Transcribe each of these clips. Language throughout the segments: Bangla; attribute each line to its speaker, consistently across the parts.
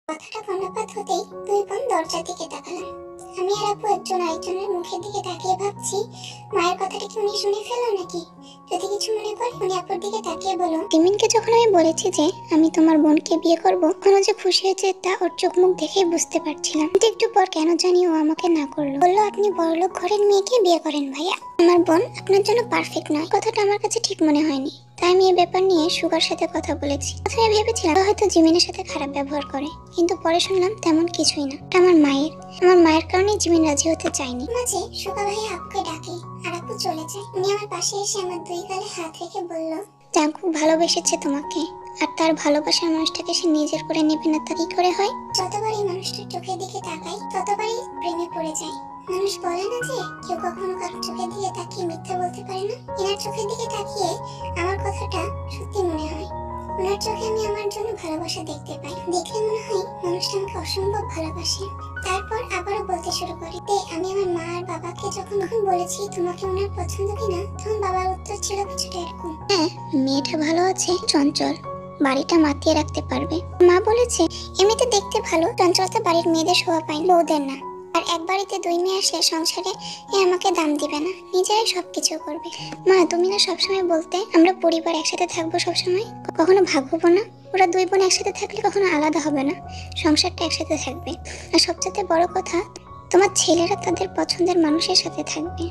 Speaker 1: কথাটা কর্ণপাত হতেই দুই বোন দরজার দিকে তাকালাম। আমি আর আপু একজন আরেকজনের মুখের দিকে তাকিয়ে ভাবছি, মায়ের কথাটা কি উনি শুনে ফেললো নাকি? যদি কিছু মনে করে উনি আপুর দিকে তাকিয়ে বলল, রিমিনকে যখন আমি বলেছি যে আমি তোমার বোনকে বিয়ে করব, তখন যে খুশি হয়েছে তা ওর চোখ মুখ দেখেই বুঝতে পারছিলাম। কিন্তু একটু পর কেন জানি ও আমাকে না করলো, বললো আপনি বড়লোক ঘরের মেয়েকে বিয়ে করেন ভাইয়া, আমার বোন আপনার জন্য পারফেক্ট নয়। কথাটা আমার কাছে ঠিক মনে হয়নি, তাই আমি এই ব্যাপার নিয়ে সুগার সাথে কথা বলেছি। প্রথমে ভেবেছিলাম হয়তো জিমিনের সাথে খারাপ ব্যবহার করে, কিন্তু পরে শুনলাম তেমন কিছুই না, এটা আমার মায়ের কারণে জিমিন রাজি হতে চায়নি। মাঝে সুগা ভাইয়া আপুকে ডাকে আর আপু চলে যায়। উনি আমার পাশে এসে আমার দুই গালে হাত রেখে বলল, জাঙ্কুক ভালোবেসেছে তোমাকে, আর তার ভালোবাসার মানুষটাকে সে নিজের করে নেবে না তা কি করে হয়? যতবার এই মানুষটার চোখের দিকে তাকাই ততবারই প্রেমে পড়ে যায়। মানুষ বলে না যে কেউ কখনো কারোর চোখের দিকে তাকিয়ে মিথ্যা বলতে পারে না। এনার চোখের দিকে তাকিয়ে আমার কথাটা সত্যি মনে হয়। ওনার চোখে আমি আমার জন্য ভালোবাসা দেখতে পাই। দেখলে মনে হয় মানুষটা আমাকে অসম্ভব ভালোবাসে। তারপর আবারও বলতে শুরু করি, আমি আমার মা আর বাবাকে যখন বলেছি তোমাকে ওনার পছন্দ কিনা, তখন বাবার উত্তর ছিল কিছুটা এরকম, হ্যাঁ মেয়েটা ভালো আছে, চঞ্চল, বাড়িটা মাতিয়ে রাখতে পারবে। মা বলেছে এমনিতে দেখতে ভালো, চঞ্চলতা বাড়ির মেয়েদের শোভা পায়, বউদের না। আর এক বাড়িতে দুই মেয়ে আসলে সংসারে আমাকে দাম দিবে না, নিজেরাই সবকিছু করবে। মা তুমি না সবসময় বলতে আমরা পরিবার একসাথে থাকবো, সবসময় কখনো ভাগবো না। ওরা দুই বোন একসাথে থাকলে কখনো আলাদা হবে না, সংসারটা একসাথে থাকবে। আর সবচেয়ে বড় কথা, তোমার ছেলেরা তাদের পছন্দের মানুষের সাথে থাকবে।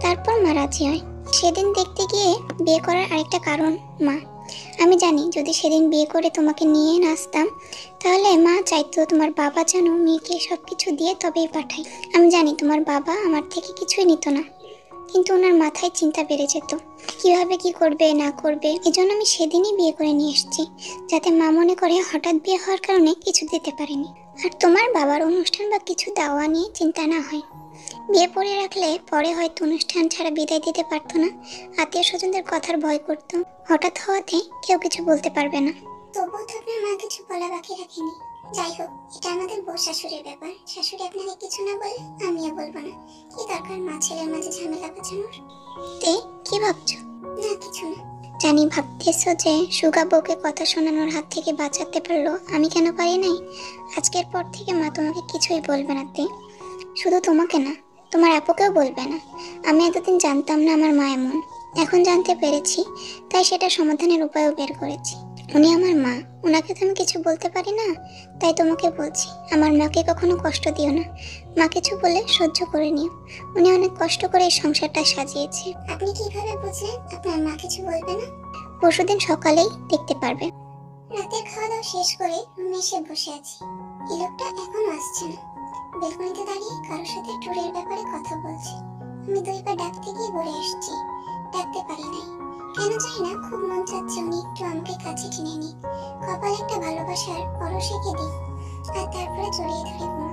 Speaker 1: তারপর মা রাজি হয়। সেদিন দেখতে গিয়ে বিয়ে করার আরেকটা কারণ মা, আমি জানি যদি সেদিন বিয়ে করে তোমাকে নিয়ে না আসতাম, তাহলে মা চাইতো তোমার বাবা যেন মেয়েকে সবকিছু দিয়ে তবেই পাঠায়। আমি জানি তোমার বাবা আমার থেকে কিছুই নিত না, কিন্তু ওনার মাথায় চিন্তা বেড়ে যেত কিভাবে কি করবে না করবে। এজন্য আমি সেদিনই বিয়ে করে নিয়ে এসেছি, যাতে মা মনে করে হঠাৎ বিয়ে হওয়ার কারণে কিছু দিতে পারেনি। আর তোমার বাবার অনুষ্ঠান বা কিছু দেওয়া নিয়ে চিন্তা না হয়। বিয়ে পড়ে রাখলে পরে হয়তো অনুষ্ঠান ছাড়া বিদায় দিতে পারতো না, আত্মীয় স্বজনদের কথার ভয় করতো, হঠাৎ হওয়াতে কেউ কিছু বলতে পারবে না। তবুও তো আপনার মা কিছু বলা বাকি রাখেনি। যাই হোক, এটা আমাদের বউ শাশুড়ির ব্যাপার, শাশুড়ি আপনাকে কিছু না বলে আমিও বলবো না। কি দরকার মা ছেলের মাঝে ঝামেলা বাঁচানোর? কি ভাবছো? না কিছু না। জানি ভাবতেছো যে সুগা বউকে কথা শোনানোর হাত থেকে বাঁচাতে পারলো, আমি কেন পারি নাই। আজকের পর থেকে মা তোমাকে কিছুই বলবে না, শুধু তোমাকে না, তোমার আপুকেও বলবে না। আমি এতদিন জানতাম না আমার মা এমন, এখন জানতে পেরেছি, তাই সেটা সমাধানের উপায়ও বের করেছি। উনি আমার মা, ওনাকে তো আমি কিছু বলতে পারি না, তাই তোমাকে বলছি আমার মাকে কখনো কষ্ট দিও না। মা কিছু বলে সহ্য করে নিও, উনি অনেক কষ্ট করে এই সংসারটা সাজিয়েছে। আপনি কিভাবে বুঝলেন আপনার মা কিছু বলবে না? পরশুদিন সকালেই দেখতে পারবে। রাতের খাওয়া দাওয়া শেষ করে রুমে এসে বসে আছি। এই লোকটা এখনো আসছে না। বেলকনিতে দাঁড়িয়ে কারোর সাথে ট্যুরের ব্যাপারে কথা বলছি। আমি দুইবার ডাকতে গিয়ে বলে আসছি, ডাকতে পারি নাই। কেন জানি না, খুব মন চাচ্ছে উনি একটু আমাকে কাছে টেনে নিক, কপালে একটা ভালোবাসার পরশ এঁকে দিই, আর তারপরে জড়িয়ে ধরে ঘুমা।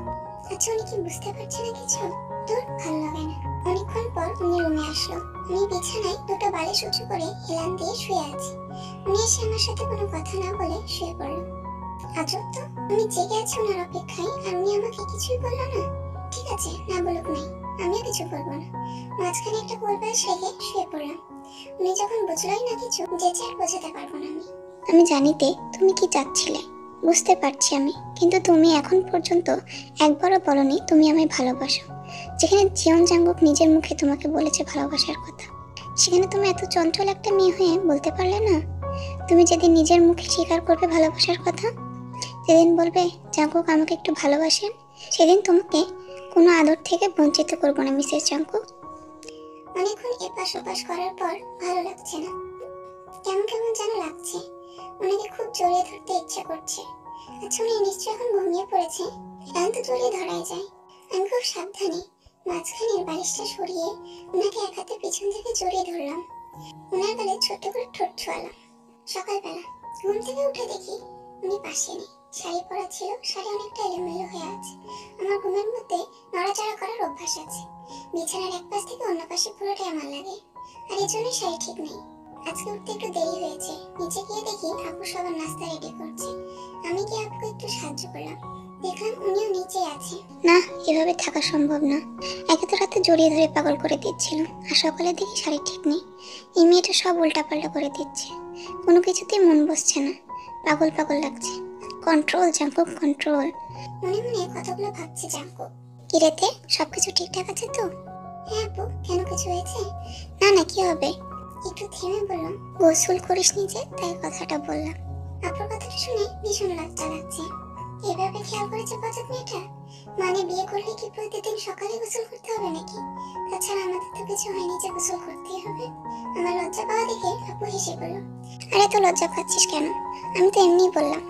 Speaker 1: আচ্ছা উনি কি বুঝতে পারছে না কিছু? তোর ভালো লাগে না। অনেকক্ষণ পর উনি রুমে আসলো। আমি বিছানায় দুটো বালিশ উঁচু করে হেলান দিয়ে শুয়ে আছি। উনি এসে আমার সাথে কোনো কথা না বলে শুয়ে পড়লো। আজব তো, আমি জেগে আছি ওনার অপেক্ষায়, আর উনি আমাকে কিছুই বললো না। ঠিক আছে, না বলুক নাই, আমিও কিছু বলবো না। মাঝখানে একটা কোলবালিশ রেখে শুয়ে পড়লাম। উনি যখন বুঝলোই না কিছু, যেচে আর বোঝাতে পারবো না আমি জানিতে তুমি কি চাচ্ছিলে, বুঝতে পারছি আমি, কিন্তু তুমি এখন পর্যন্ত একবারও বলনি তুমি আমায় ভালোবাসো। যেখানে জিয়ন জাঙ্গুক নিজের মুখে তোমাকে বলেছে ভালোবাসার কথা, সেখানে তুমি এত চঞ্চল একটা মেয়ে হয়ে বলতে পারলে না? তুমি যেদিন নিজের মুখে স্বীকার করবে ভালোবাসার কথা, যেদিন বলবে জাঙ্কুক আমাকে একটু ভালোবাসেন, সেদিন তোমাকে কোনো আদর থেকে বঞ্চিত করবো না মিসেস জাঙ্কুক। অনেকক্ষণ এপাশ ওপাশ করার পর ভালো লাগছে না, কেমন কেমন যেন লাগছে। ওনাকে খুব জড়িয়ে ধরতে ইচ্ছা করছে। আচ্ছা উনি নিশ্চয় এখন ঘুমিয়ে পড়েছে, এখন তো জড়িয়ে ধরাই যায়। আমি খুব সাবধানে মাঝখানের বালিশটা সরিয়ে ওনাকে এক হাতে পিছন থেকে জড়িয়ে ধরলাম। ওনার গালে ছোট্ট করে ঠোঁট ছোঁয়ালাম। সকালবেলা ঘুম থেকে উঠে দেখি উনি পাশে নেই। শাড়ি পরা ছিল, শাড়ি অনেকটা এলোমেলো হয়ে আছে। আমার ঘুমের মধ্যে নড়াচড়া করার অভ্যাস আছে, বিছানার এক পাশ থেকে অন্য পাশে পুরোটাই আমার লাগে, আর এই জন্য শাড়ি ঠিক নেই। আজকে উঠতে একটু দেরি হয়েছে। নিচে গিয়ে দেখি আপু সবার নাস্তা রেডি করছে। আমি গিয়ে আপুকে একটু সাহায্য করলাম, দেখলাম উনিও নিচে আছে। না, এভাবে থাকা সম্ভব না। একে তো রাতে জড়িয়ে ধরে পাগল করে দিচ্ছিল, আর সকালে দেখি শাড়ি ঠিক নেই। এই মেয়েটা সব উল্টাপাল্টা করে দিচ্ছে, কোনো কিছুতেই মন বসছে না, পাগল পাগল লাগছে। Control Jungkook, control. মনে মনে কথাগুলো ভাবছে জাঙ্কুক। কিরেতে, সবকিছু ঠিকঠাক আছে তো? হ্যাঁ আপু, কেন কিছু হয়েছে? না না, কি হবে? একটু থেমে বললাম, গোসল করিসনি যে, তাই কথাটা বললাম। আপুর কথাটা শুনে ভীষণ লজ্জা লাগছে। এভাবে খেয়াল করেছে বজত মেয়েটা? মানে বিয়ে করলে কি প্রতিদিন সকালে গোসল করতে হবে নাকি? তাছাড়া আমাদের তো কিছু হয়নি যে গোসল করতেই হবে। আমার লজ্জা পাওয়া দেখে আপু হেসে বলল, আরে তো লজ্জা পাচ্ছিস কেন? আমি তো এমনিই বললাম।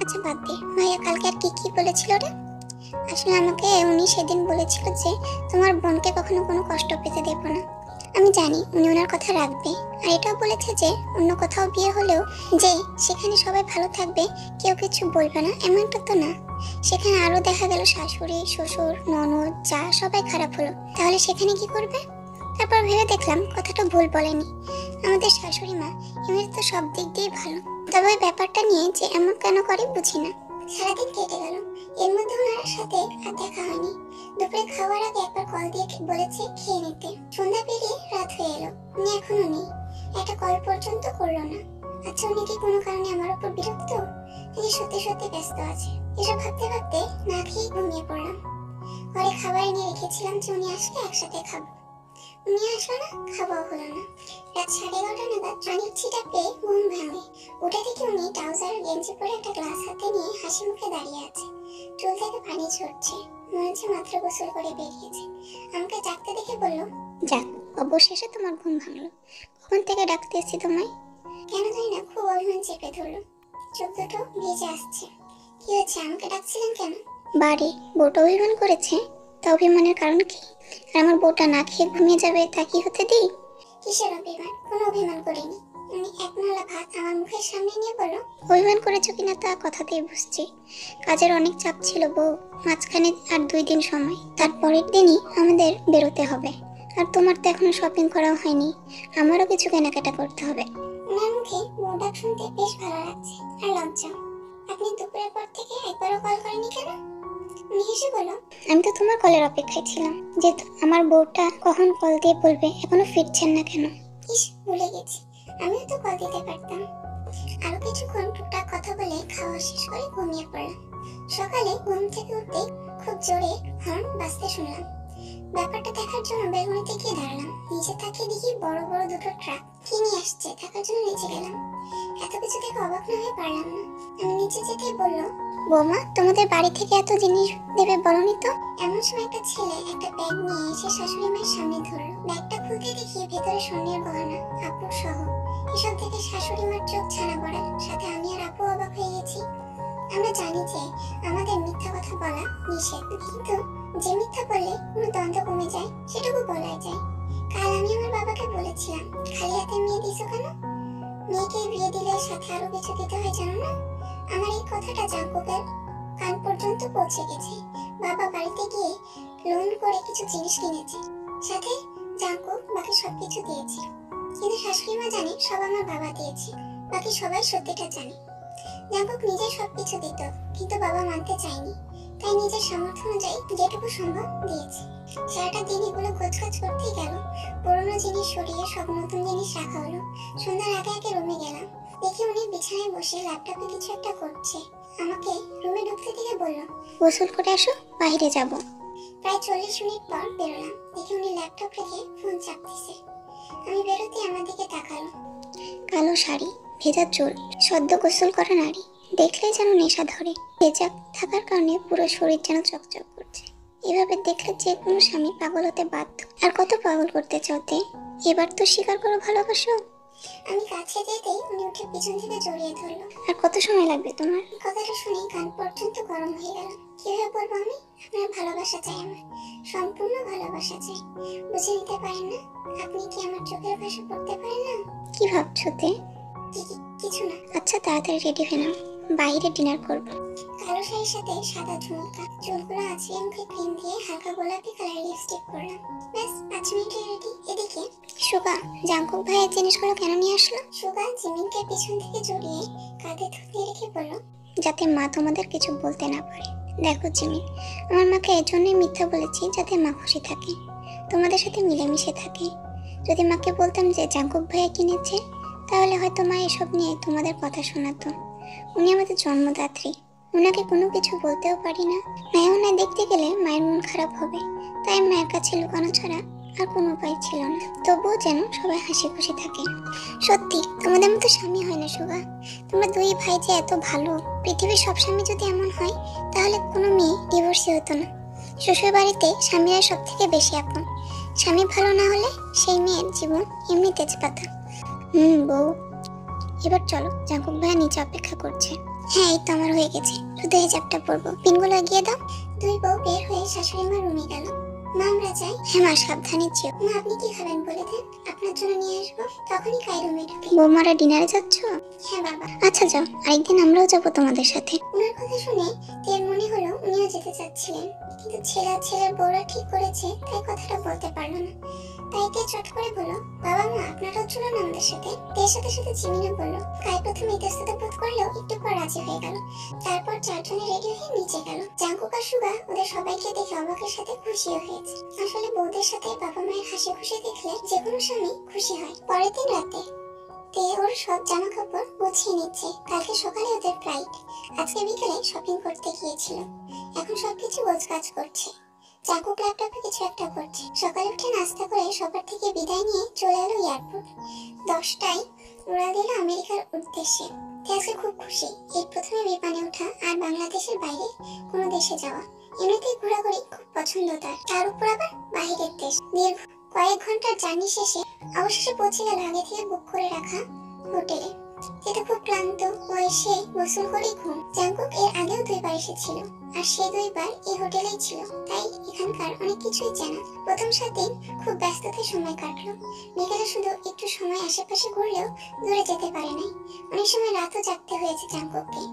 Speaker 1: আচ্ছা বাদ দে, মাইয়া কালকে আর কি কি বলেছিল রে? আসলে আমাকে উনি সেদিন বলেছিল যে তোমার বোনকে কখনো কোনো কষ্ট পেতে দেব না। আমি জানি উনি ওনার কথা রাখবে, আর এটাও বলেছে যে অন্য কোথাও বিয়ে হলেও যে সেখানে সবাই ভালো থাকবে, কেউ কিছু বলবে না, এমনটা তো না। সেখানে আরো দেখা গেল শাশুড়ি, শ্বশুর, ননদ, যা সবাই খারাপ হলো, তাহলে সেখানে কি করবে? তারপর ভেবে দেখলাম কথাটা ভুল বলেনি। আমাদের শাশুড়ি মা এমনি তো সব দিক দিয়ে ভালো, তবে ওই ব্যাপারটা নিয়ে যে এমন কেন করে বুঝি না। সারাদিন কেটে গেল, এর মধ্যে ওনার সাথে আর দেখা হয়নি। দুপুরে খাওয়ার আগে একবার কল দিয়ে বলেছে খেয়ে নিতে। সন্ধ্যা পেরিয়ে রাত হয়ে এলো, উনি এখনো নেই, একটা কল পর্যন্ত করলো না। আচ্ছা উনি কি কোনো কারণে আমার উপর বিরক্ত, নাকি সত্যি সত্যি ব্যস্ত আছে? এসব ভাবতে ভাবতে না খেয়ে ঘুমিয়ে পড়লাম। ঘরে খাবার এনে রেখেছিলাম যে উনি আসলে একসাথে খাবো। উনি আসলো না, খাওয়াও হলো না। রাত 11:30 নাগাদ পানির ছিটা পেয়ে ঘুম ভাঙে। উঠে দেখি উনি ট্রাউজার গেঞ্জি পরে একটা গ্লাস হাতে নিয়ে হাসি মুখে দাঁড়িয়ে আছে। চুল থেকে পানি ঝরছে, মনে হচ্ছে মাত্র গোসল করে বেরিয়েছে। আমাকে ডাকতে দেখে বলল, যাক অবশেষে তোমার ঘুম ভাঙলো। কখন থেকে ডাকতে এসেছি তোমায়? কেন জানি না খুব অভিমান চেপে ধরলো, চোখ দুটো ভিজে আসছে। কি হয়েছে, আমাকে ডাকছিলেন কেন? বাড়ি বউটা অভিমান করেছে, তা অভিমানের কারণ কি? আর আমার বউটা না খেয়ে ঘুমিয়ে যাবে, তা কি হতে দিই? কিসের অভিমান? কোনো অভিমান করিনি। উনি এক নালা ভাত আমার মুখের সামনে নিয়ে বলল, অভিমান করেছো কিনা তা কথাতেই বুঝছি। কাজের অনেক চাপ ছিল বউ, মাঝখানে আর 2 দিন সময়, তারপরের দিনই আমাদের বেরোতে হবে। আর তোমার তো এখনো শপিং করাও হয়নি, আমারও কিছু কেনাকাটা করতে হবে। ওনার মুখে বউ ডাক শুনতে বেশ ভালো লাগছে, আর লজ্জা। আপনি দুপুরের পর থেকে একবারও কল করেনি কেন? উনি হেসে বলল, আমি তো তোমার কলের অপেক্ষায় ছিলাম, যে আমার বউটা কখন কল দিয়ে বলবে এখনো ফিরছেন না কেন। ইস, ভুলে গেছি, আমিও তো কল দিতে পারতাম। আরো কিছুক্ষণ টুকটাক কথা বলে খাওয়া শেষ করে ঘুমিয়ে পড়লাম। সকালে ঘুম থেকে উঠতে খুব জোরে হর্ন বাজতে শুনলাম। ব্যাপারটা দেখার জন্য বেলকনিতে গিয়ে দাঁড়ালাম। নিচে তাকিয়ে দেখি বড় বড় দুটো ট্রাক কি নিয়ে আসছে, থাকার জন্য নিচে গেলাম। এত কিছু দেখে অবাক না হয়ে পারলাম না। আমি নিচে যেতেই বলল, বৌমা তোমাদের বাড়ি থেকে এত জিনিস দেবে বলনি তো? এমন সময় একটা ছেলে একটা ব্যাগ নিয়ে এসে শাশুড়ি মায়ের সামনে ধরলো। ব্যাগটা খুলতে দেখি ভেতরে স্বর্ণের গহনা, আপুর সহ। এসব দেখে শাশুড়ি মার চোখ ছানা পড়া, সাথে আমি আর আপু অবাক হয়ে গেছি। আমরা জানি যে আমাদের মিথ্যা কথা বলা নিষেধ, কিন্তু যে মিথ্যা বললে কোনো দ্বন্দ্ব কমে যায় সেটুকু বলাই যায়। কাল আমি আমার বাবাকে বলেছিলাম, খালি হাতে মেয়ে দিছো কেন? মেয়েকে বিয়ে দিলে সাথে আরো কিছু দিতে হয় জানো না? আমার এই কথাটা জাঙ্কুকের কান পর্যন্ত পৌঁছে গেছে। বাবা বাড়িতে গিয়ে লোন করে কিছু জিনিস কিনেছে, সাথে জাঙ্কুক বাকি সবকিছু দিয়েছে। কিন্তু শাশুড়ি মা জানে সব আমার বাবা দিয়েছে, বাকি সবাই সত্যিটা জানে। জাঙ্কুক নিজে সবকিছু দিত, কিন্তু বাবা মানতে চায়নি, তাই নিজের সামর্থ্য অনুযায়ী যেটুকু সম্ভব দিয়েছে। সারাটা দিন এগুলো গোছগাছ করতেই গেল। পুরোনো জিনিস সরিয়ে সব নতুন জিনিস রাখা হলো। সন্ধ্যার আগে আগে রুমে গেলাম, দেখি উনি বিছানায় বসে ল্যাপটপে কিছু একটা করছে। আমাকে রুমে ঢুকতে দিকে বলল, গোসল করে আসো, বাইরে যাব। প্রায় 40 মিনিট পর বেরোলাম, দেখি উনি ল্যাপটপ রেখে ফোন চাপতেছে। আমি বেরোতে আমার দিকে তাকালো। কালো শাড়ি, ভেজা চুল, সদ্য গোসল করা নারী, দেখলেই যেন নেশা ধরে। ভেজা থাকার কারণে পুরো শরীর যেন চকচক করছে। এভাবে দেখলে যে কোনো স্বামী পাগল হতে বাধ্য। আর কত পাগল করতে চাওতে, এবার তো স্বীকার করো ভালোবাসো। আমি কাছে যেতেই উনি উঠে পিছন থেকে জড়িয়ে ধরলো। আর কত সময় লাগবে তোমার? কথাটা শুনে কান পর্যন্ত গরম হয়ে গেল। কিভাবে বলবো আমি? আপনার ভালোবাসা চাই, আমার সম্পূর্ণ ভালোবাসা চাই। বুঝে নিতে পারেন না? আপনি কি আমার চোখের ভাষা পড়তে পারেন না? কি ভাবছো তে? কিছু না। আচ্ছা তাড়াতাড়ি রেডি হয়ে নাও, বাইরে ডিনার করবো। কালো শাড়ির সাথে সাদা ঝুমকা, চুলগুলো আঁচড়িয়ে মুখে ক্রিম দিয়ে হালকা গোলাপি কালার লিপস্টিক পরলাম। ব্যাস 5 মিনিটে রেডি। এদিকে সুগা, জাঙ্কুক ভাইয়ের জিনিসগুলো কেন নিয়ে আসলো? সুগা জিমিনকে পিছন থেকে জড়িয়ে কাঁধে থুতনি রেখে বলল, যাতে মা তোমাদের কিছু বলতে না পারে। দেখো জিমিন, আমার মাকে এজন্যই মিথ্যা বলেছি যাতে মা খুশি থাকে, তোমাদের সাথে মিলেমিশে থাকে। যদি মাকে বলতাম যে জাঙ্কুক ভাইয়া কিনেছে, তাহলে হয়তো মা এসব নিয়ে তোমাদের কথা শোনাতো। উনি আমাদের জন্মদাত্রী, ওনাকে কোনো কিছু বলতেও পারি না। মায়া ওনায় দেখতে গেলে মায়ের মন খারাপ হবে, তাই মায়ের কাছে লুকানো ছাড়া আর কোনো উপায় ছিল না। তবুও যেন সবাই হাসি খুশি থাকে। সত্যি তোমাদের মতো স্বামী হয় না শুভা। তোমরা দুই ভাই যে এত ভালো। পৃথিবীর সব স্বামী যদি এমন হয় তাহলে কোনো মেয়ে ডিভোর্সই হতো না। শ্বশুর বাড়িতে স্বামীরা সব থেকে বেশি আপন। স্বামী ভালো না হলে সেই মেয়ের জীবন এমনি তেজপাতা। বউ, এবার চলো, জাঙ্কুক ভাইয়া নিচে অপেক্ষা করছে। হ্যাঁ, এই তো আমার হয়ে গেছে, শুধু হিজাবটা পরবো। পিনগুলো এগিয়ে দাও। দুই বউ বের হয়ে শাশুড়ি মা রুমে গেল। মা, আমরা যাই? হ্যাঁ মা, সাবধানে যেও। মা, আপনি কি খাবেন বলে দেন, আপনার জন্য নিয়ে আসবো। তখনই কাই রুমে ঢুকে। বৌমারা ডিনারে যাচ্ছ? হ্যাঁ বাবা। আচ্ছা যাও, আরেকদিন আমরাও যাবো তোমাদের সাথে। ওনার কথা শুনে তের মনে হলো উনিও যেতে চাচ্ছিলেন, কিন্তু ছেলের বউরা ঠিক করেছে তাই কথাটা বলতে পারলো না। তাই তে চট করে বলল, বাবা মা আপনারাও চলুন আমাদের সাথে। তের সাথে সাথে জিমিনও বলল। কাই প্রথমে ইতস্তত বোধ করলেও একটু পর রাজি হয়ে গেল। তারপর চারজনে রেডি হয়ে নিচে গেল। জাঙ্কুক আর সুগা ওদের সবাইকে দেখে অবাকের সাথে খুশিও হয়েছে। আসলে বউদের সাথে বাবা মায়ের হাসি খুশি দেখলে যে কোনো স্বামী খুশি হয়। পরের দিন রাতে তে ওর সব জামা কাপড় গুছিয়ে নিচ্ছে। কালকে সকালে ওদের ফ্লাইট। আজকে বিকেলে শপিং করতে গিয়েছিল। এখন সবকিছু গোছগাছ করছে। জাঙ্কুক ল্যাপটপে কিছু একটা করছে। সকালে উঠে নাস্তা করে সবার থেকে বিদায় নিয়ে চলে এলো এয়ারপোর্ট। 10টায় উড়াল দিল আমেরিকার উদ্দেশ্যে। আজকে খুব খুশি, এই প্রথমে বিমানে ওঠা আর বাংলাদেশের বাইরে কোনো দেশে যাওয়া। এমনিতেই ঘোরাঘুরি খুব পছন্দ তার উপর আবার বাইরের দেশ। দীর্ঘ কয়েক ঘন্টার জার্নি শেষে অবশেষে পৌঁছে গেল আগে থেকে বুক করে রাখা হোটেলে। যেটা খুব ক্লান্ত, ও এসে গোসল করে ঘুম। জাঙ্কুক এর আগেও 2বার এসেছিল, আর সেই 2বার এই হোটেলেই ছিল, তাই এখানকার অনেক কিছুই জানা। প্রথম 7 দিন খুব ব্যস্ততায় সময় কাটলো। বিকেলে শুধু একটু সময় আশেপাশে ঘুরলেও দূরে যেতে পারে নাই। অনেক সময় রাতও জাগতে হয়েছে জাঙ্কুককে।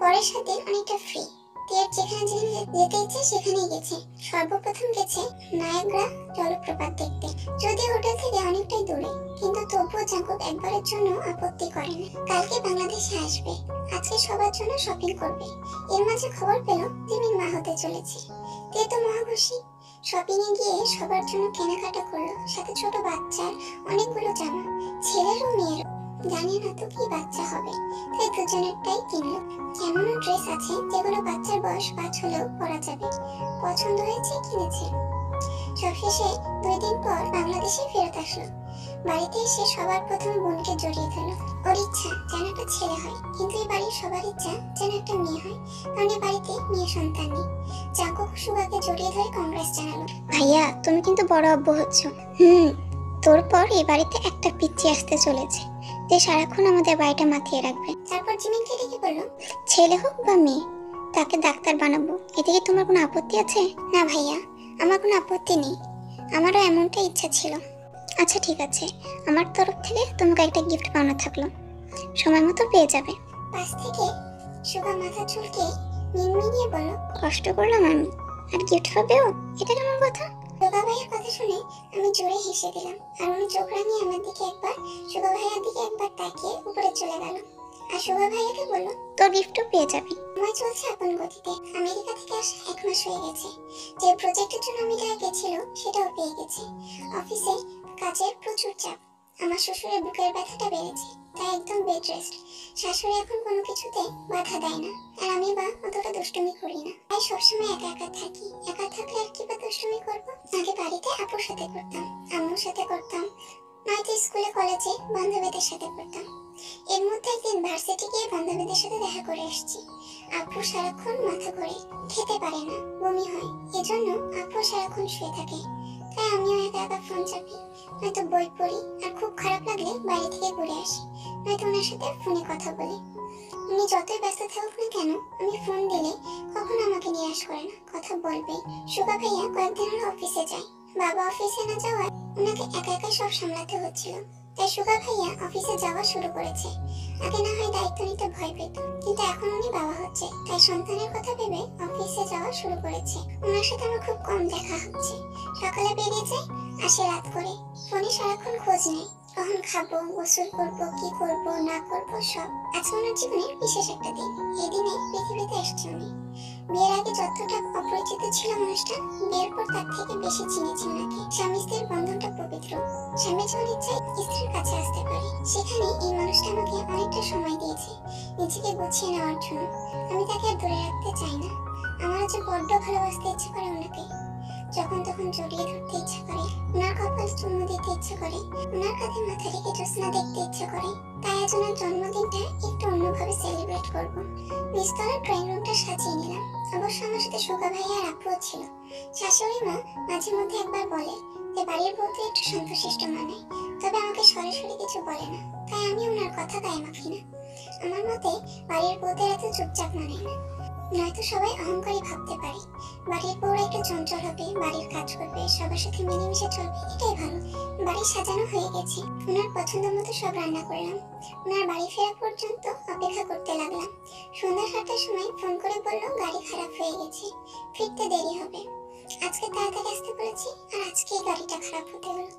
Speaker 1: পরের 7 দিন অনেকটা ফ্রি। তের যেখানে যেতে ইচ্ছে সেখানেই গেছে। সর্বপ্রথম গেছে নায়াগ্রা জলপ্রপাত দেখতে। যদি হোটেল থেকে অনেকটাই দূরে, কিন্তু তবুও জাঙ্কুক একবারের জন্য আপত্তি করে না। কালকে বাংলাদেশে আসবে, আজকে সবার জন্য শপিং করবে। এর মাঝে খবর পেল জিমিন মা হতে চলেছে। তে তো মহাখুশি। শপিং এ গিয়ে সবার জন্য কেনাকাটা করলো, সাথে ছোট বাচ্চার অনেকগুলো জামা, ছেলের ও মেয়ের। জানি না তো কি বাচ্চা হবে, তাই দুজনেরটাই কিনলো। এমনও ড্রেস আছে যেগুলো বাচ্চার বয়স 5 হলেও পরা যাবে। পছন্দ হয়েছে, কিনেছে। সবশেষে 2 দিন পর বাংলাদেশে ফেরত আসলো। বাড়িতে এসে সবার প্রথম বোনকে জড়িয়ে ধরলো। ওর ইচ্ছা যেন একটা ছেলে হয়, কিন্তু এই বাড়ির সবার ইচ্ছা যেন একটা মেয়ে হয়, কারণ এই বাড়িতে মেয়ে সন্তান নেই। জাঙ্কুক সুগাকে জড়িয়ে ধরে কংগ্রেস জানালো। ভাইয়া, তুমি কিন্তু বড় আব্বু হচ্ছ। তোর পর এই বাড়িতে একটা পিচ্চি আসতে চলেছে, যে সারাক্ষণ আমাদের বাড়িটা মাতিয়ে রাখবে। তারপর জিমিনকে ডেকে বলল, ছেলে হোক বা মেয়ে, তাকে ডাক্তার বানাবো। এতে কি তোমার কোনো আপত্তি আছে? না ভাইয়া, আমার কোনো আপত্তি নেই, আমারও এমনটা ইচ্ছা ছিল। আচ্ছা ঠিক আছে, আমার তরফ থেকে তোমাকে একটা গিফট পাওনা থাকলো, সময় মতো পেয়ে যাবে। পাশ থেকে সুগা মাথা চুলকে মিনমিনিয়ে বলল, কষ্ট করলাম আমি, আর গিফট পাবেও? এটা কেমন কথা? সুগা ভাইয়ের কথা শুনে আমি জোরে হেসে দিলাম, আর উনি চোখ রাঙিয়ে আমার দিকে একবার, সুগা ভাইয়ের দিকে একবার তাকিয়ে উপরে চলে গেল। আর সুগা ভাইয়াকে বলল, তোর গিফটও পেয়ে যাবি। সময় চলছে আপন গতিতে। আমেরিকা থেকে আসা 1 মাস হয়ে গেছে। যে প্রজেক্টের জন্য আমেরিকা গেছিল সেটাও পেয়ে গেছে। অফিসে কাজের প্রচুর চাপ। আমার শ্বশুরের বুকের ব্যথাটা বেড়েছে, তাই একদম বেড রেস্ট। শাশুড়ি এখন কোনো কিছুতে বাধা দেয় না, আর আমি বা অতটা দুষ্টুমি করি না, তাই সবসময় একা একা থাকি। একা থাকলে আর কি বা দুষ্টুমি করবো? আগে বাড়িতে আপুর সাথে করতাম, আম্মুর সাথে করতাম, নয়তো স্কুলে কলেজে বান্ধবীদের সাথে করতাম। এর মধ্যে একদিন ভার্সিটি গিয়ে বান্ধবীদের সাথে দেখা করে আসছি। আপু সারাক্ষণ মাথা ঘোরে, খেতে পারে না, বমি হয়, এজন্য আপু সারাক্ষণ শুয়ে থাকে। তাই আমিও একা একা ফোন চাপি, নয়তো বই পড়ি, আর খুব খারাপ লাগলে বাইরে থেকে ঘুরে আসি, নয়তো ওনার সাথে ফোনে কথা বলি। উনি যতই ব্যস্ত থাকুক না কেন, আমি ফোন দিলে কখনো আমাকে নিরাশ করে না, কথা বলবে। সুগা ভাইয়া কয়েকদিন হলো অফিসে যায়। বাবা অফিসে না যাওয়ায় ওনাকে একা একা সব সামলাতে হচ্ছিল, তাই সুগা ভাইয়া অফিসে যাওয়া শুরু করেছে। আগে না হয় দায়িত্ব নিতে ভয় পেত, কিন্তু এখন উনি বাবা হচ্ছে, তাই সন্তানের কথা ভেবে অফিসে যাওয়া শুরু করেছে। ওনার সাথে আমার খুব কম দেখা হচ্ছে। সকালে বেরিয়ে যায়, আসে রাত করে। ফোনে সারাক্ষণ খোঁজ নেই, কখন খাবো, গোসল করবো, কি করবো না করবো সব। আজকে ওনার জীবনের বিশেষ একটা দিন। এই দিনে পৃথিবীতে এসেছে উনি। বিয়ের আগে যতটা অপরিচিত ছিল মানুষটা, বিয়ের পর তার থেকে বেশি চিনেছি ওনাকে। স্বামী স্ত্রীর বন্ধনটা পবিত্র। স্বামী যখন ইচ্ছায় স্ত্রীর কাছে আসতে পারে। সেখানে এই মানুষটা আমাকে অনেকটা সময় দিয়েছে নিজেকে গুছিয়ে নেওয়ার জন্য। আমি তাকে আর ধরে রাখতে চাই না। আমার যে বড্ড ভালোবাসতে ইচ্ছে করে ওনাকে, যখন তখন জড়িয়ে ধরতে ইচ্ছা করে, ওনার কপালে চুমু দিতে ইচ্ছে করে, ওনার কাঁধে মাথা রেখে জ্যোৎস্না দেখতে ইচ্ছে করে। তাই আজ ওনার জন্মদিনটা একটু অন্যভাবে সেলিব্রেট করব। নিচতলার ড্রয়িং রুমটা সাজিয়ে নিলাম। অবশ্য আমার সাথে সুগা ভাইয়া আর আপুও ছিল। শাশুড়ি মা মাঝে মধ্যে একবার বলে যে বাড়ির বউকে একটু শান্তশিষ্ট মানায়, তবে আমাকে সরাসরি কিছু বলে না। তাই আমি ওনার কথা গায়ে মাখি না। আমার মতে বাড়ির বউদের এত চুপচাপ মানায় না, নয়তো সবাই অহংকারী ভাবতে পারে। বাড়ির বউরা একটু চঞ্চল হবে, বাড়ির কাজ করবে, সবার সাথে মিলেমিশে চলবে, এটাই ভালো। বাড়ি সাজানো হয়ে গেছে। ওনার পছন্দ মতো সব রান্না করলাম। ওনার বাড়ি ফেরা পর্যন্ত অপেক্ষা করতে লাগলাম। সন্ধ্যা 7টার সময় ফোন করে বলল গাড়ি খারাপ হয়ে গেছে, ফিরতে দেরি হবে। আজকে তাড়াতাড়ি আসতে বলেছি, আর আজকেই গাড়িটা খারাপ হতে হলো।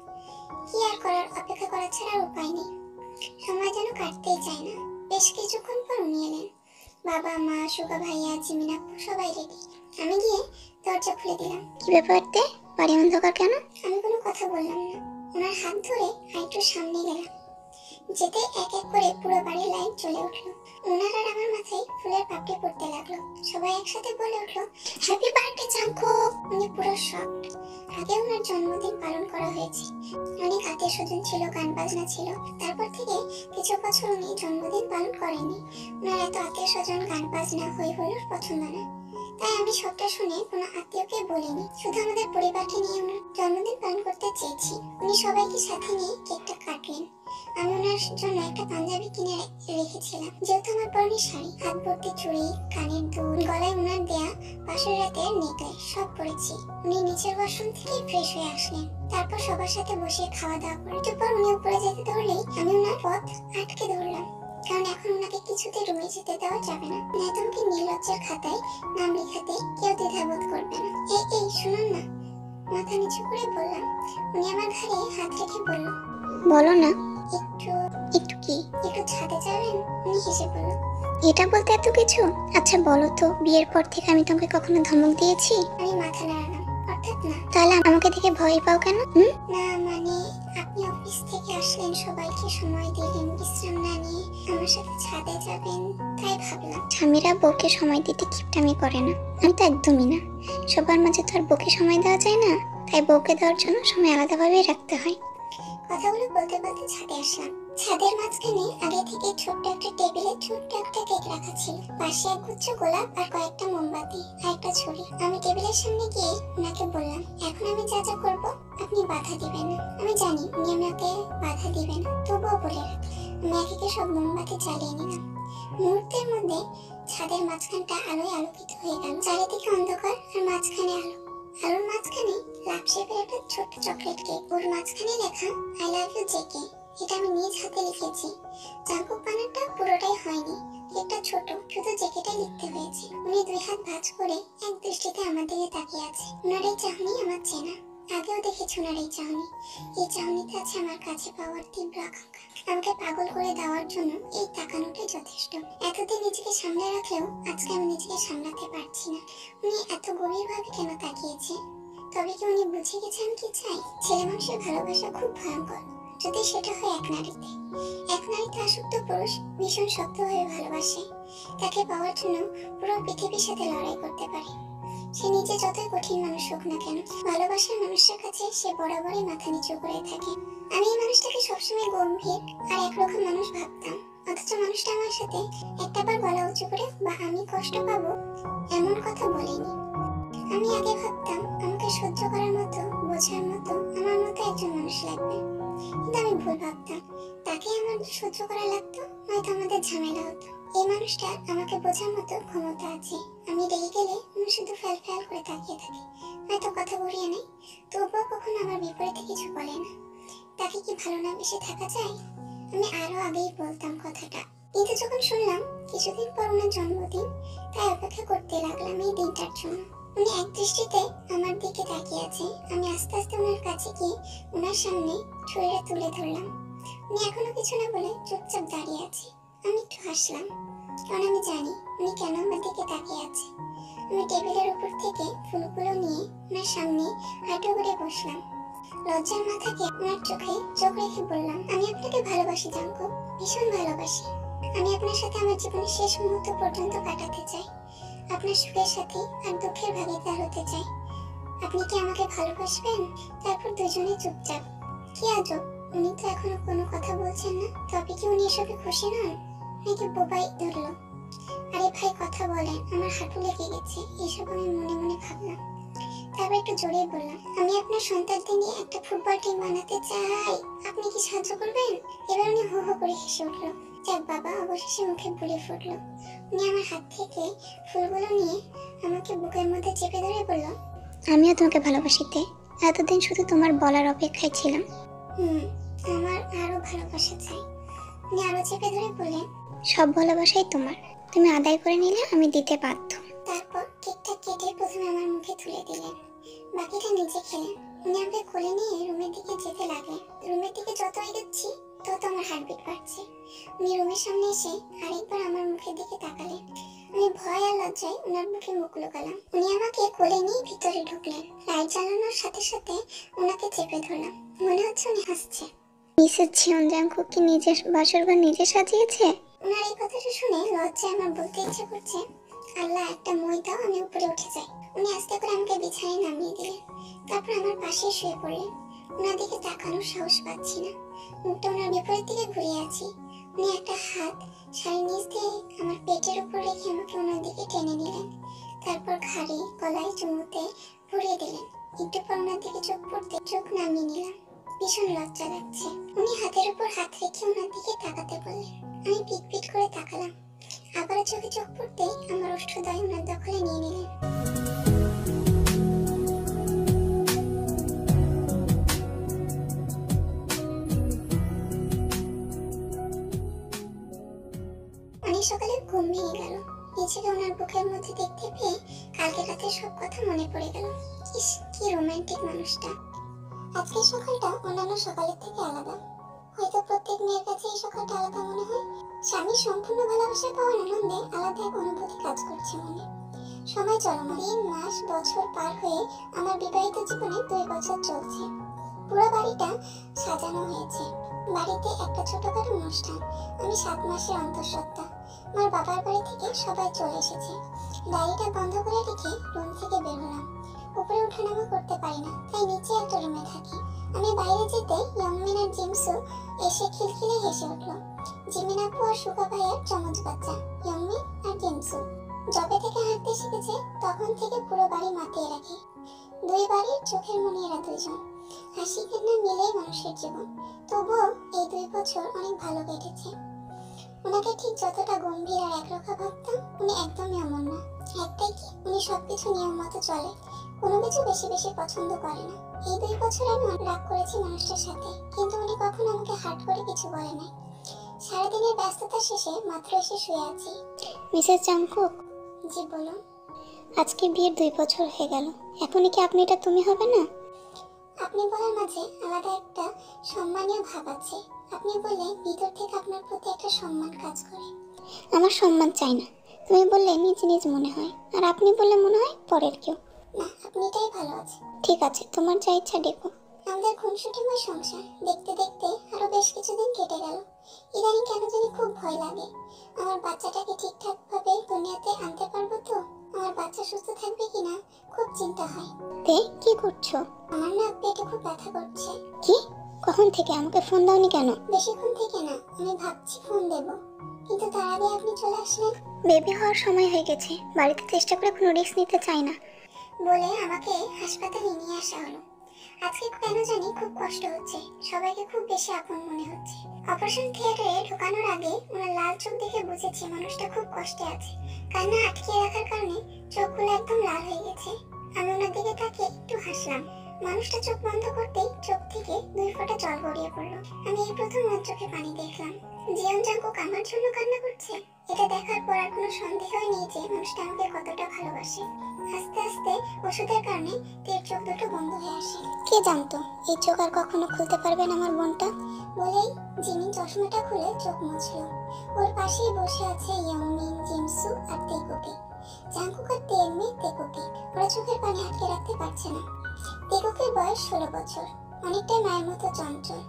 Speaker 1: কি আর করার, অপেক্ষা করা ছাড়া আর উপায় নেই। সময় যেন কাটতেই চায় না। বেশ কিছুক্ষণ পর উনি এলেন। বাবা, মা, সুগা ভাইয়া, জিমিন আপু সবাই রেডি। আমি গিয়ে দরজা খুলে দিলাম। কি ব্যাপারতে, বাড়ি অন্ধকার কেন? আমি কোনো কথা বললাম না। ওনার হাত ধরে আরেকটু সামনে গেলাম। যেতে এক এক করে পুরো বাড়ির লাইট জ্বলে উঠলো। ওনার আর আমার মাথায় ফুলের পাপড়ি পড়তে লাগলো। সবাই একসাথে বলে উঠলো, হ্যাপি বার্থডে জাঙ্কুক। উনি পুরো শকড। আগে ওনার জন্মদিন পালন করা হয়েছে, অনেক আত্মীয় স্বজন ছিল, গান বাজনা ছিল। তারপর থেকে কিছু বছর উনি জন্মদিন পালন করেনি। ওনার এত আত্মীয় স্বজন, গান বাজনা, হই হুল্লোড় পছন্দ না। তাই আমি সবটা শুনে কোনো আত্মীয়কে বলিনি, শুধু আমাদের পরিবারকে নিয়ে ওনার জন্মদিন পালন করতে চেয়েছি। উনি সবাইকে সাথে নিয়ে কেকটা কাটলেন। আমি ওনার জন্য একটা পাঞ্জাবি কিনে রেখেছিলাম, যেহেতু আমার পরনে শাড়ি, হাত ভর্তি চুড়ি, কানের দুল, গলায় ওনার দেয়া পাশের রাতের নেকলেস সব পরেছি। উনি নিচের ওয়াশরুম থেকে ফ্রেশ হয়ে আসলেন। তারপর সবার সাথে বসে খাওয়া দাওয়া করে একটু পর উনি উপরে যেতে ধরলেই আমি ওনার পথ আটকে ধরলাম, কারণ এখন ওনাকে কিছুতে রুমে যেতে দেওয়া যাবে না, নয়তো আমাকে নির্লজ্জের খাতায় নাম লেখাতে কেউ দ্বিধাবোধ করবে না। এই শুনুন না, মাথা নিচু করে বললাম। উনি আমার ঘাড়ে হাত রেখে বলল, বলো না। একটু একটু কি? একটু ছাদে যাবেন? উনি হেসে বলল, এটা বলতে এত কিছু? আচ্ছা বলো তো, বিয়ের পর থেকে আমি তোমাকে কখনো ধমক দিয়েছি? আমি মাথা নাড়ালাম, অর্থাৎ না। তাহলে আমাকে দেখে ভয় পাও কেন? না মানে, আপনি অফিস থেকে আসলেন, সবাইকে সময় দিলেন, বিশ্রাম না নিয়ে আমার সাথে ছাদে যাবেন, তাই ভাবলাম। স্বামীরা বউকে সময় দিতে কিপটামি করে না, আমি তো একদমই না। সবার মাঝে তো আর বউকে সময় দেওয়া যায় না, তাই বউকে দেওয়ার জন্য সময় আলাদাভাবেই রাখতে হয়। কথাগুলো বলতে বলতে ছাদে আসলাম। ছাদের মাঝখানে আগে থেকে ছোট্ট একটা টেবিলে ছোট্ট একটা কেক রাখা ছিল, পাশে এক গুচ্ছ গোলাপ আর কয়েকটা মোমবাতি আর একটা ছুরি। আমি টেবিলের সামনে গিয়ে ওনাকে বললাম, এখন আমি যা যা করবো আপনি বাধা দিবেন না। আমি জানি উনি আমাকে বাধা দিবেন, তবুও বলে রাখি। আমি একে একে সব মোমবাতি জ্বালিয়ে নিলাম। মুহূর্তের মধ্যে ছাদের মাঝখানটা আলোয় আলোকিত হয়ে গেল। চারিদিকে অন্ধকার আর মাঝখানে আলো। আলোর মাঝখানে লাভ শেপের একটা ছোট্ট চকলেট কেক, ওর মাঝখানে লেখা আই লাভ ইউ জেকে। এটা আমি নিজ হাতে লিখেছি। জাঙ্কুক বানানটা পুরোটাই হয়নি, কেকটা ছোট, শুধু জেকেটাই লিখতে হয়েছে। উনি দুই হাত ভাঁজ করে এক দৃষ্টিতে আমার দিকে তাকিয়ে আছে। ওনার এই চাহনি আমার চেনা, আগেও দেখেছি ওনার এই চাহনি। এই চাহনিতে আছে আমার কাছে পাওয়ার তীব্র আকাঙ্ক্ষা। আমাকে পাগল করে দেওয়ার জন্য এই তাকানোটাই যথেষ্ট। এতদিন নিজেকে সামলে রাখলেও আজকে আমি নিজেকে সামলাতে পারছি না। উনি এত গভীরভাবে কেন তাকিয়েছে? তবে কি উনি বুঝে গেছে আমি কি চাই? ছেলে মানুষের ভালোবাসা খুব ভয়ঙ্কর, যদি সেটা হয় এক নারীতে। এক নারীতে আসক্ত পুরুষ ভীষণ শক্তভাবে ভালোবাসে, তাকে পাওয়ার জন্য পুরো পৃথিবীর সাথে লড়াই করতে পারে। সে নিজে যতই কঠিন মানুষ হোক না কেন, ভালোবাসার মানুষের কাছে সে বরাবরই মাথা নিচু করে থাকে। আমি এই মানুষটাকে সবসময় গম্ভীর আর একরকম মানুষ ভাবতাম, অথচ মানুষটা আমার সাথে একটাবার গলা উঁচু করে বা আমি কষ্ট পাবো এমন কথা বলেনি। আমি আগে ভাবতাম আমাকে সহ্য করার মতো, বোঝার মতো আমার মতো একজন মানুষ লাগবে, কিন্তু আমি ভুল ভাবতাম। তাকে আমার সহ্য করা লাগতো, নয়তো আমাদের ঝামেলা হতো। এই মানুষটার আমাকে বোঝার মতো ক্ষমতা আছে। আমি রেগে গেলে উনি শুধু ফ্যাল ফ্যাল করে তাকিয়ে থাকে, হয়তো কথা ঘুরিয়ে নেয়, তবুও কখনো আমার বিপরীতে কিছু বলে না। তাকে কি ভালো না বেশি থাকা যায়? আমি আরো আগেই বলতাম কথাটা, কিন্তু যখন শুনলাম কিছুদিন পর ওনার জন্মদিন, তাই অপেক্ষা করতে লাগলাম এই দিনটার জন্য। উনি এক দৃষ্টিতে আমার দিকে তাকিয়ে আছে। আমি আস্তে আস্তে ওনার কাছে গিয়ে ওনার সামনে ছুরিটা তুলে ধরলাম। উনি এখনো কিছু না বলে চুপচাপ দাঁড়িয়ে আছে। আমি একটু হাসলাম, কারণ আমি জানি উনি কেন আমার দিকে তাকিয়ে আছে। আমি টেবিলের উপর থেকে ফুলগুলো নিয়ে ওনার সামনে হাঁটু করে বসলাম। লজ্জার মাথাকে ওনার চোখে চোখ রেখে বললাম, আমি আপনাকে ভালোবাসি জাঙ্কুক, ভীষণ ভালোবাসি। আমি আপনার সাথে আমার জীবনের শেষ মুহূর্ত পর্যন্ত কাটাতে চাই। আপনার সুখের সাথে আর দুঃখের ভাগিদার হতে চাই। আপনি কি আমাকে ভালোবাসবেন? তারপর দুজনে চুপচাপ। কি আজব, উনি তো এখনো কোনো কথা বলছেন না। তবে কি উনি এসবে খুশি নন, নাকি বোবাই ধরলো? আরে ভাই কথা বলেন, আমার হাঁটু লেগে গেছে। এসব আমি মনে মনে ভাবলাম। তারপর একটু জোরে বললাম, আমি আপনার সন্তানদের নিয়ে একটা ফুটবল টিম বানাতে চাই। আপনি কি সাহায্য করবেন? এবার উনি হো হো করে হেসে উঠলো। যাক বাবা, অবশেষে মুখে বুলি ফুটলো। উনি আমার হাত থেকে ফুলগুলো নিয়ে আমাকে বুকের মধ্যে চেপে ধরে বলল, আমিও তোমাকে ভালোবাসিতে এতদিন শুধু তোমার বলার অপেক্ষায় ছিলাম। আমার আরো ভালোবাসা চাই। উনি আরো চেপে ধরে বললেন, সব ভালোবাসাই তোমার, তুমি আদায় করে নিলে আমি দিতে বাধ্য। তারপর কেকটা কেটে প্রথমে আমার মুখে তুলে দিলেন, বাকিটা নিজে খেলেন। উনি আমাকে কোলে নিয়ে রুমের দিকে যেতে লাগলেন। রুমের দিকে যত এগোচ্ছি তত আমার হার্টবিট বাড়ছে। উনি রুমের সামনে এসে আরেকবার আমার মুখের দিকে তাকালেন। আমি ভয় আর লজ্জায় ওনার মুখে মুখ লুকালাম। উনি আমাকে কোলে নিয়ে ভিতরে ঢুকলেন। লাইট জ্বালানোর সাথে সাথে ওনাকে চেপে ধরলাম। মনে হচ্ছে উনি হাসছে। মিসেস জিয়ন জাঙ্কুক কি নিজের বাসরঘর নিজে সাজিয়েছে? ওনার এই কথাটা শুনে লজ্জায় আমার বলতে ইচ্ছে করছে, আল্লাহ একটা মই দাও, আমি উপরে উঠে যাই। উনি আস্তে করে আমাকে বিছানায় নামিয়ে দিলেন। তারপর আমার পাশে শুয়ে পড়লেন। ওনার দিকে তাকানোর সাহস পাচ্ছি না। মুখটা ওনার বিপরীত দিকে ঘুরিয়ে আছি। উনি একটা হাত শাড়ির নিচ দিয়ে আমার পেটের উপর রেখে আমাকে ওনার দিকে টেনে নিলেন। তারপর ঘাড়ে গলায় চুমুতে ভরিয়ে দিলেন। একটু পর ওনার দিকে চোখ পড়তে চোখ নামিয়ে নিলাম। ভীষণ লজ্জা লাগছে। উনি হাতের উপর হাত রেখে ওনার দিকে তাকাতে বললেন। আমি পিট পিট করে তাকালাম। আবারও চোখে চোখ পড়তেই আমার ওষ্ঠদ্বয় ওনার দখলে নিয়ে নিলেন। অনেক সকালে ঘুম ভেঙে গেল। নিজেকে ওনার বুকের মধ্যে দেখতে পেয়ে কালকে রাতে সব কথা মনে পড়ে গেল। ইস, কি রোমান্টিক মানুষটা। আজকের সকালটা অন্যান্য সকালের থেকে আলাদা। হয়তো প্রত্যেক মেয়ের কাছে এই সকালটা আলাদা মনে হয়। স্বামীর সম্পূর্ণ ভালোবাসা পাওয়ার আনন্দে আলাদা এক অনুভূতি কাজ করছে মনে। সময় চলমান, 3 মাস বছর পার হয়ে আমার বিবাহিত জীবনে 2 বছর চলছে। পুরো বাড়িটা সাজানো হয়েছে। বাড়িতে একটা ছোটখাটো অনুষ্ঠান। আমি 7 মাসের অন্তঃসত্ত্বা। আমার বাবার বাড়ি থেকে সবাই চলে এসেছে। ডায়েরিটা বন্ধ করে রেখে রুম থেকে বের হলাম। উপরে ওঠানামা করতে পারি না, তাই নিচে একটা রুমে থাকি। আমি বাইরে যেতে ইয়ংমিন আর জিমসু এসে খিলখিলে হেসে উঠল। জিমিন আপু আর সুকা ভাইয়ের চমচ বাচ্চা ইয়ংমিন আর জিমসু। যবে থেকে হাঁটতে শিখেছে তখন থেকে পুরো বাড়ি মাতিয়ে রাখে। 2 বাড়ির চোখের মনি এরা 2 জন। হাসি কান্না মিলেই মানুষের জীবন। তবুও এই 2 বছর অনেক ভালো কেটেছে। ওনাকে ঠিক যতটা গম্ভীর আর একরোখা ভাবতাম, উনি একদমই অমন না। একটাই কি, উনি সবকিছু নিয়ম মতো চলে, কোনো কিছু বেশি বেশি পছন্দ করে না। এই 2 বছর আমি রাগ করেছি মানুষটার সাথে, কিন্তু উনি কখনো আমাকে হার্ট করে কিছু বলে নাই। সারাদিনের ব্যস্ততা শেষে মাত্র এসে শুয়ে আছি। Mrs Jungkook. জি বলুন। আজকে বিয়ের 2 বছর হয়ে গেল, এখনই কি আপনি এটা তুমি হবে না? আপনি বলার মাঝে আলাদা একটা সম্মানীয় ভাব আছে। আপনি বললে ভিতর থেকে আপনার প্রতি একটা সম্মান কাজ করে। আমার সম্মান চাই না, তুমি বললে নিজ নিজ মনে হয়, আর আপনি বললে মনে হয় পরের কেউ। না, আপনি এটাই ভালো আছে। ঠিক আছে, তোমার যা ইচ্ছা ডেকো। আমাদের খুনসুটিময় সংসার দেখতে দেখতে আরো বেশ কিছুদিন কেটে গেল। ইদানিং কেন জানি খুব ভয় লাগে। আমার বাচ্চাটাকে ঠিকঠাক ভাবে দুনিয়াতে আনতে পারবো তো? আমার বাচ্চা সুস্থ থাকবে কিনা খুব চিন্তা হয়। তে কি করছো? আমার না পেটে খুব ব্যথা করছে। কি? কখন থেকে? আমাকে ফোন দাওনি কেন? বেশিক্ষণ থেকে না, আমি ভাবছি ফোন দেব, কিন্তু তার আগে আপনি চলে আসলেন। বেবি হওয়ার সময় হয়ে গেছে, বাড়িতে চেষ্টা করে কোনো রিস্ক নিতে চাই না বলে আমাকে হাসপাতালে নিয়ে আসা হলো। আজকে কেন জানি খুব কষ্ট হচ্ছে, সবাইকে খুব বেশি আপন মনে হচ্ছে। অপারেশন থিয়েটারে ঢোকানোর আগে ওনার লাল চোখ দেখে বুঝেছি মানুষটা খুব কষ্টে আছে। কান্না আটকে রাখার কারণে চোখগুলো একদম লাল হয়ে গেছে। আমি ওনার দিকে তাকিয়ে একটু হাসলাম। মানুষটা চোখ বন্ধ করতেই চোখ থেকে 2 ফোঁটা জল গড়িয়ে পড়লো। আমি এই প্রথম ওর চোখে পানি দেখলাম। জিয়ন জাঙ্কুক আমার জন্য কান্না করছে। এটা দেখার পর আর কোনো সন্দেহই নেই যে মানুষটা আমাকে কতটা ভালোবাসে। আস্তে আস্তে ওষুধের কারণে তের চোখ দুটো বন্ধ হয়ে আসে। কে জানতো এই চোখ আর কখনো খুলতে পারবে না আমার বোনটা? বলেই জিমিন চশমাটা খুলে চোখ মুছলো। ওর পাশেই বসে আছে ইয়ংমিন, জিমসু আর তেইকুকে। জাঙ্কুক আর তের মেয়ে তেকুকে। ওরা চোখের পানি আটকে রাখতে পারছে না। তেকুকের বয়স 16 বছর, অনেকটাই মায়ের মতো চঞ্চল।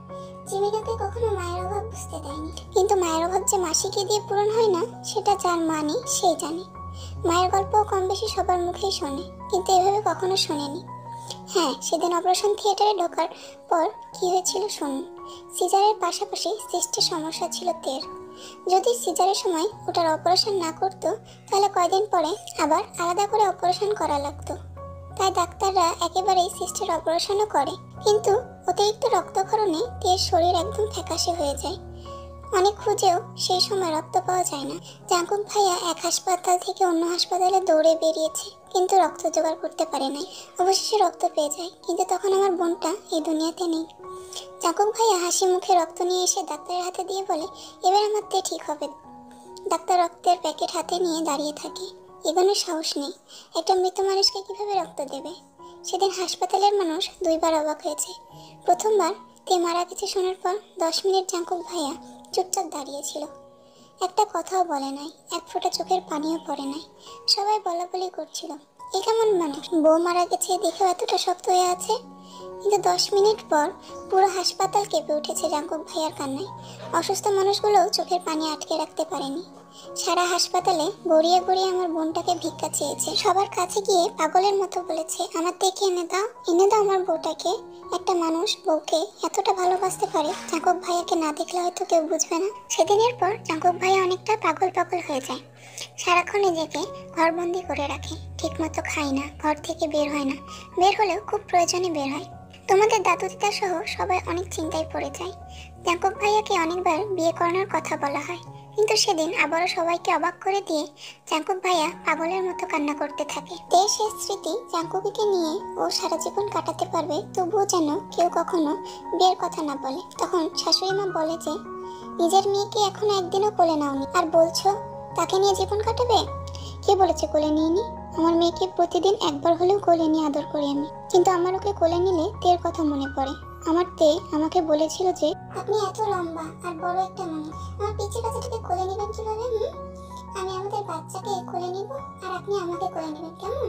Speaker 1: জিমিনোকে কখনো মায়ের অভাব বুঝতে দেয়নি, কিন্তু মায়ের অভাব যে মাসিকে দিয়ে পূরণ হয় না সেটা যার মা নেই সেই জানে। মায়ের গল্প কম বেশি সবার মুখেই শোনে, কিন্তু এভাবে কখনো শোনেনি। হ্যাঁ, সেদিন অপারেশন থিয়েটারে ঢোকার পর কি হয়েছিল শুনুন। সিজারের পাশাপাশি সিস্টের সমস্যা ছিল তের। যদি সিজারের সময় ওটার অপারেশন না করতো তাহলে কয়দিন পরে আবার আলাদা করে অপারেশন করা লাগতো। তাই ডাক্তাররা একেবারেই সিস্টের অপারেশনও করে, কিন্তু অতিরিক্ত রক্তক্ষরণে তের শরীর একদম ফ্যাকাশে হয়ে যায়। অনেক খুঁজেও সেই সময় রক্ত পাওয়া যায় না। জাঙ্কুক ভাইয়া এক হাসপাতাল থেকে অন্য হাসপাতালে দৌড়ে বেরিয়েছে, কিন্তু রক্ত জোগাড় করতে পারে নাই। অবশেষে রক্ত পেয়ে যায়, কিন্তু তখন আমার বোনটা এই দুনিয়াতে নেই। জাঙ্কুক ভাইয়া হাসি মুখে রক্ত নিয়ে এসে ডাক্তারের হাতে দিয়ে বলে, এবার আমার তে ঠিক হবে। ডাক্তার রক্তের প্যাকেট হাতে নিয়ে দাঁড়িয়ে থাকে। এগোনোর সাহস নেই। একটা মৃত মানুষকে কিভাবে রক্ত দেবে? সেদিন হাসপাতালের মানুষ দুইবার অবাক হয়েছে। প্রথমবার তে মারা গেছে শোনার পর 10 মিনিট জাঙ্কুক ভাইয়া চুপচাপ দাঁড়িয়েছিল। একটা কথাও বলে নাই, এক ফোঁটা চোখের পানিও পড়ে নাই। সবাই বলাবলি করছিল, এ কেমন মানুষ, বউ মারা গেছে দেখেও এতটা শক্ত হয়ে আছে। কিন্তু 10 মিনিট পর পুরো হাসপাতাল কেঁপে উঠেছে জাঙ্কুক ভাইয়ার কান্নায়। অসুস্থ মানুষগুলোও চোখের পানি আটকে রাখতে পারেনি। সারা হাসপাতালে গড়িয়ে গড়িয়ে আমার বোনটাকে ভিক্ষা চেয়েছে। সবার কাছে গিয়ে পাগলের মতো বলেছে, আমার দেখে এনে দাও, এনে দাও আমার বউটাকে। একটা মানুষ বউকে এতটা ভালোবাসতে পারে, জাঙ্কুক ভাইয়াকে না দেখলে হয়তো কেউ বুঝবে না। সেদিনের পর জাঙ্কুক ভাইয়া অনেকটা পাগল পাগল হয়ে যায়। সারাক্ষণ নিজেকে ঘরবন্দি করে রাখে, ঠিক মতো খায় না, ঘর থেকে বের হয় না, বের হলেও খুব প্রয়োজনে বের হয়। তোমাদের দাদু দিদা সহ সবাই অনেক চিন্তায় পড়ে যায়। জাঙ্কুক ভাইয়াকে অনেকবার বিয়ে করানোর কথা বলা হয়, কিন্তু সেদিন আবারও সবাইকে অবাক করে দিয়ে জাঙ্কুক ভাইয়া পাগলের মতো কান্না করতে থাকে। দেশের স্মৃতি জাঙ্কুককে নিয়ে ও সারা জীবন কাটাতে পারবে, তবুও যেন কেউ কখনো বিয়ের কথা না বলে। তখন শাশুড়ি মা বলে যে, নিজের মেয়েকে এখনো একদিনও কোলে নাওনি আর বলছো তাকে নিয়ে জীবন কাটাবে? কে বলেছে কোলে নিইনি? আমার মেয়েকে প্রতিদিন একবার হলেও কোলে নিয়ে আদর করি আমি, কিন্তু আমার ওকে কোলে নিলে তের কথা মনে পড়ে। আমার তে আমাকে বলেছিল যে, আপনি এত লম্বা আর বড় একটা মানুষ, আমার পিচি বাচ্চাটাকে কোলে নেবেন কিভাবে? আমি আমাদের বাচ্চাকে কোলে নিব আর আপনি আমাকে কোলে নেবেন, কেমন?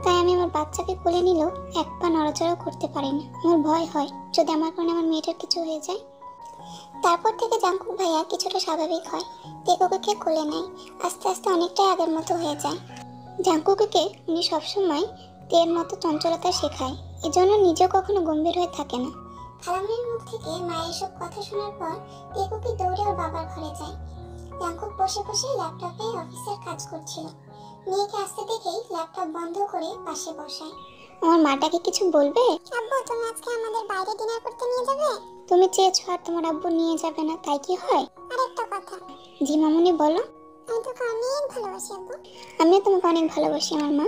Speaker 1: তাই আমি আমার বাচ্চাকে কোলে নিলেও এক পা নড়াচড়া করতে পারি না। আমার ভয় হয় যদি আমার কারণে আমার মেয়েটার কিছু হয়ে যায়। তারপর থেকে জাঙ্কুক ভাইয়া কিছুটা স্বাভাবিক হয়, তেকুকে কোলে নেয়, আস্তে আস্তে অনেকটাই আগের মতো হয়ে যায়। জাঙ্কুকে উনি সবসময় তের মতো চঞ্চলতা শেখায়, এজন্য নিজেও কখনো গম্ভীর হয়ে থাকে না। খালামণির মুখ থেকে মায়ের সব কথা শোনার পর তেকুকি দৌড়ে ওর বাবার ঘরে যায়। জাঙ্কুক বসে বসে ল্যাপটপে অফিসের কাজ করছিল। মেয়েকে আসতে দেখেই ল্যাপটপ বন্ধ করে পাশে বসায়। আমার মাটাকে কিছু বলবে? আব্বু, তুমি আজকে আমাদের বাইরে ডিনার করতে নিয়ে যাবে? তুমি চেয়েছো আর তোমার আব্বু নিয়ে যাবে না, তাই কি হয়? আরেকটা কথা। জি মামুনি বলো। আমি তোকে অনেক ভালোবাসি আব্বু। আমিও তোমাকে অনেক ভালোবাসি আমার মা।